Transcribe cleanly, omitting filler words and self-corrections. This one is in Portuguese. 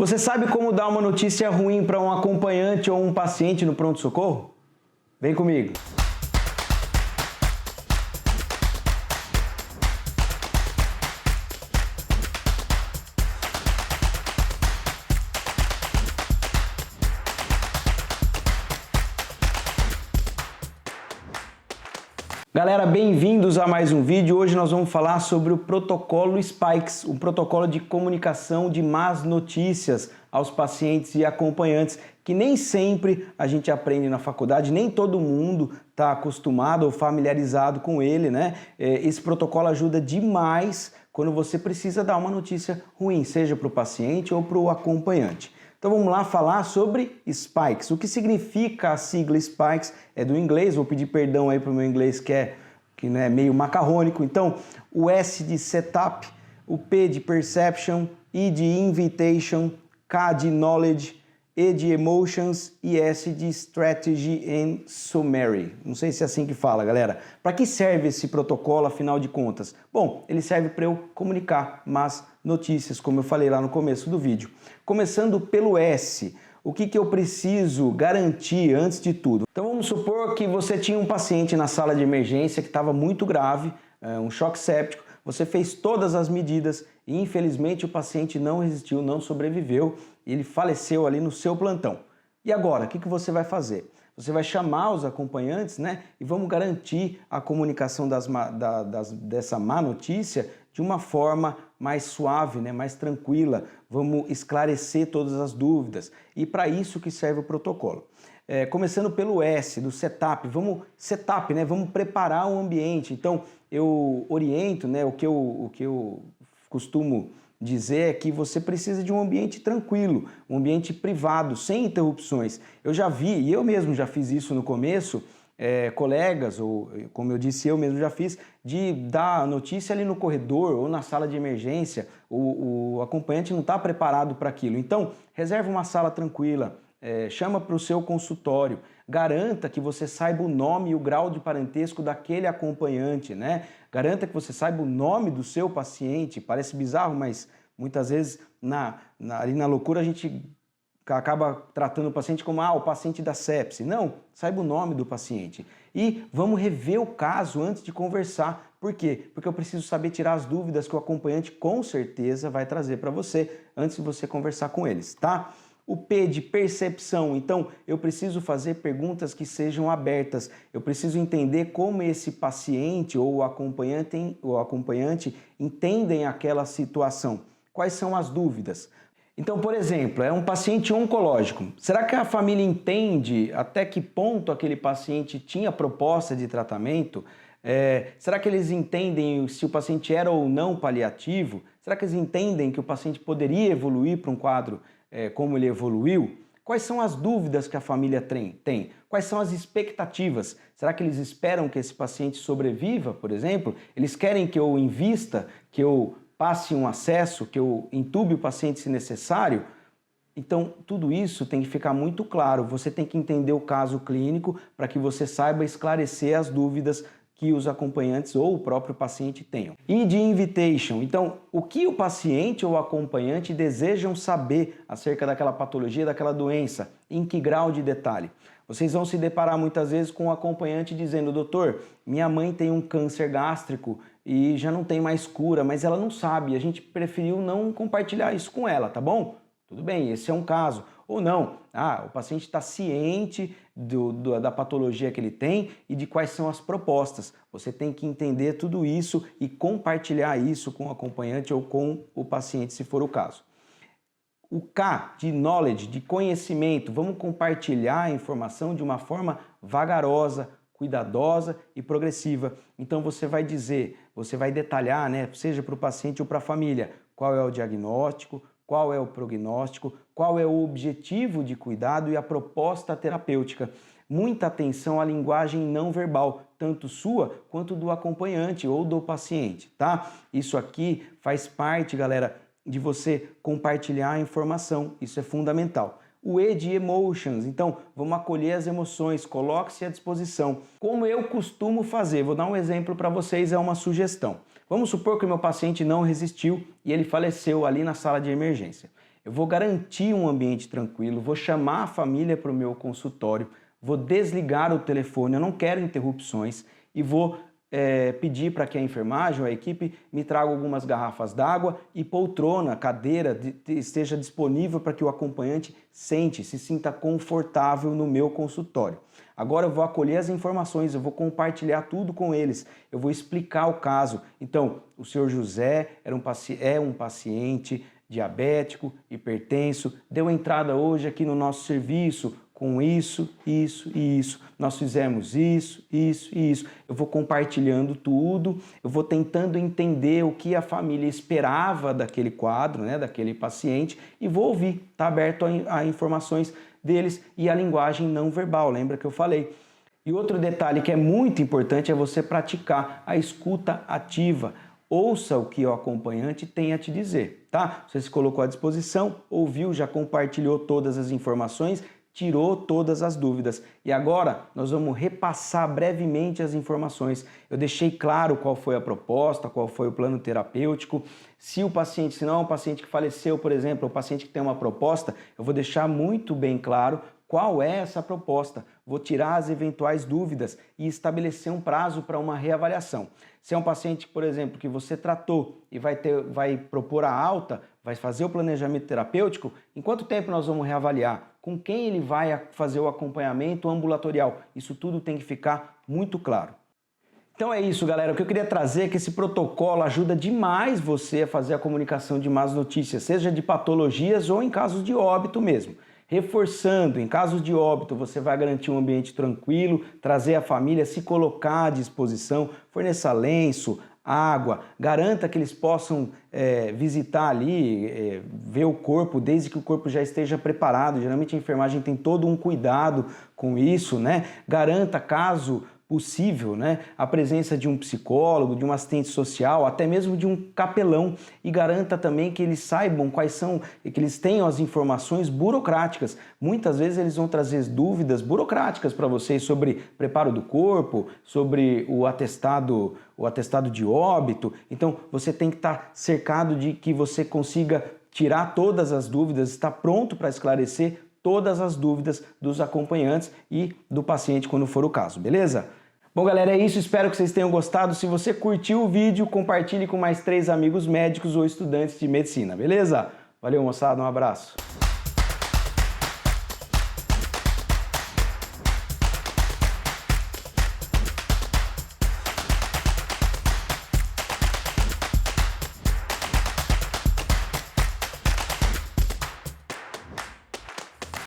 Você sabe como dar uma notícia ruim para um acompanhante ou um paciente no pronto-socorro? Vem comigo! Galera, bem-vindos a mais um vídeo. Hoje nós vamos falar sobre o protocolo Spikes, um protocolo de comunicação de más notícias aos pacientes e acompanhantes, que nem sempre a gente aprende na faculdade, nem todo mundo está acostumado ou familiarizado com ele, né? Esse protocolo ajuda demais quando você precisa dar uma notícia ruim, seja para o paciente ou para o acompanhante. Então vamos lá falar sobre Spikes. O que significa a sigla Spikes? É do inglês, vou pedir perdão aí para o meu inglês que é meio macarrônico. Então, o S de Setup, o P de Perception, I de Invitation, K de Knowledge, E de Emotions e S de Strategy and Summary. Não sei se é assim que fala, galera. Para que serve esse protocolo, afinal de contas? Bom, ele serve para eu comunicar más notícias, como eu falei lá no começo do vídeo. Começando pelo S, o que eu preciso garantir antes de tudo? Então vamos supor que você tinha um paciente na sala de emergência que estava muito grave, um choque séptico, você fez todas as medidas e infelizmente o paciente não resistiu, não sobreviveu e ele faleceu ali no seu plantão. E agora, o que você vai fazer? Você vai chamar os acompanhantes, né? E vamos garantir a comunicação dessa má notícia de uma forma mais suave, né? Mais tranquila. Vamos esclarecer todas as dúvidas. E para isso que serve o protocolo. Começando pelo S, do setup. Setup, né? Vamos preparar o ambiente. Então, eu oriento, né? O que eu costumo dizer é que você precisa de um ambiente tranquilo, um ambiente privado, sem interrupções. Eu já vi, e eu mesmo já fiz isso no começo, colegas, ou como eu disse, eu mesmo já fiz, de dar notícia ali no corredor ou na sala de emergência, o acompanhante não está preparado para aquilo. Então, reserva uma sala tranquila, chama para o seu consultório, garanta que você saiba o nome e o grau de parentesco daquele acompanhante, né? Garanta que você saiba o nome do seu paciente. Parece bizarro, mas muitas vezes ali na loucura a gente acaba tratando o paciente como o paciente da sepse. Não, saiba o nome do paciente. E vamos rever o caso antes de conversar. Por quê? Porque eu preciso saber tirar as dúvidas que o acompanhante com certeza vai trazer para você antes de você conversar com eles, tá? O P de percepção, então eu preciso fazer perguntas que sejam abertas, eu preciso entender como esse paciente ou o acompanhante entendem aquela situação, quais são as dúvidas. Então, por exemplo, é um paciente oncológico, será que a família entende até que ponto aquele paciente tinha proposta de tratamento? Será que eles entendem se o paciente era ou não paliativo? Será que eles entendem que o paciente poderia evoluir para um quadro como ele evoluiu? Quais são as dúvidas que a família tem? Quais são as expectativas? Será que eles esperam que esse paciente sobreviva, por exemplo? Eles querem que eu invista, que eu passe um acesso, que eu entube o paciente se necessário? Então, tudo isso tem que ficar muito claro. Você tem que entender o caso clínico para que você saiba esclarecer as dúvidas que os acompanhantes ou o próprio paciente tenham. E de invitation, então, o que o paciente ou o acompanhante desejam saber acerca daquela patologia, daquela doença, em que grau de detalhe? Vocês vão se deparar muitas vezes com o acompanhante dizendo: doutor, minha mãe tem um câncer gástrico e já não tem mais cura, mas ela não sabe, a gente preferiu não compartilhar isso com ela, tá bom? Tudo bem, esse é um caso. Ou não, o paciente está ciente da patologia que ele tem e de quais são as propostas. Você tem que entender tudo isso e compartilhar isso com o acompanhante ou com o paciente, se for o caso. O K de knowledge, de conhecimento, vamos compartilhar a informação de uma forma vagarosa, cuidadosa e progressiva. Então você vai detalhar, né, seja para o paciente ou para a família, qual é o diagnóstico, qual é o prognóstico, qual é o objetivo de cuidado e a proposta terapêutica. Muita atenção à linguagem não verbal, tanto sua quanto do acompanhante ou do paciente, tá? Isso aqui faz parte, galera, de você compartilhar a informação, isso é fundamental. O E de emotions, então vamos acolher as emoções, coloque-se à disposição. Como eu costumo fazer, vou dar um exemplo para vocês, é uma sugestão. Vamos supor que o meu paciente não resistiu e ele faleceu ali na sala de emergência. Eu vou garantir um ambiente tranquilo, vou chamar a família para o meu consultório, vou desligar o telefone, eu não quero interrupções e vou pedir para que a enfermagem ou a equipe me traga algumas garrafas d'água e poltrona, cadeira esteja disponível para que o acompanhante se sinta confortável no meu consultório. Agora eu vou acolher as informações, eu vou compartilhar tudo com eles, eu vou explicar o caso. Então, o senhor José é um paciente diabético, hipertenso, deu entrada hoje aqui no nosso serviço com isso, isso e isso. Nós fizemos isso, isso e isso. Eu vou compartilhando tudo, eu vou tentando entender o que a família esperava daquele quadro, né, daquele paciente, e vou ouvir, tá aberto a informações deles e a linguagem não verbal, lembra que eu falei? E outro detalhe que é muito importante é você praticar a escuta ativa. Ouça o que o acompanhante tem a te dizer, tá? Você se colocou à disposição, ouviu, já compartilhou todas as informações, tirou todas as dúvidas. E agora nós vamos repassar brevemente as informações. Eu deixei claro qual foi a proposta, qual foi o plano terapêutico. Se não é um paciente que faleceu, por exemplo, o paciente que tem uma proposta, eu vou deixar muito bem claro qual é essa proposta. Vou tirar as eventuais dúvidas e estabelecer um prazo para uma reavaliação. Se é um paciente, por exemplo, que você tratou e vai propor a alta, vai fazer o planejamento terapêutico, em quanto tempo nós vamos reavaliar? Com quem ele vai fazer o acompanhamento ambulatorial? Isso tudo tem que ficar muito claro. Então é isso, galera. O que eu queria trazer é que esse protocolo ajuda demais você a fazer a comunicação de más notícias, seja de patologias ou em casos de óbito mesmo. Reforçando, em casos de óbito, você vai garantir um ambiente tranquilo, trazer a família, se colocar à disposição, forneça lenço, água, garanta que eles possam visitar ali, ver o corpo, desde que o corpo já esteja preparado. Geralmente a enfermagem tem todo um cuidado com isso, né? Garanta, caso possível, né, a presença de um psicólogo, de um assistente social, até mesmo de um capelão, e garanta também que eles saibam quais são, que eles tenham as informações burocráticas. Muitas vezes eles vão trazer dúvidas burocráticas para vocês sobre preparo do corpo, sobre o atestado de óbito. Então você tem que estar cercado de que você consiga tirar todas as dúvidas, estar pronto para esclarecer todas as dúvidas dos acompanhantes e do paciente quando for o caso, beleza? Bom, galera, é isso. Espero que vocês tenham gostado. Se você curtiu o vídeo, compartilhe com mais 3 amigos médicos ou estudantes de medicina, beleza? Valeu, moçada. Um abraço.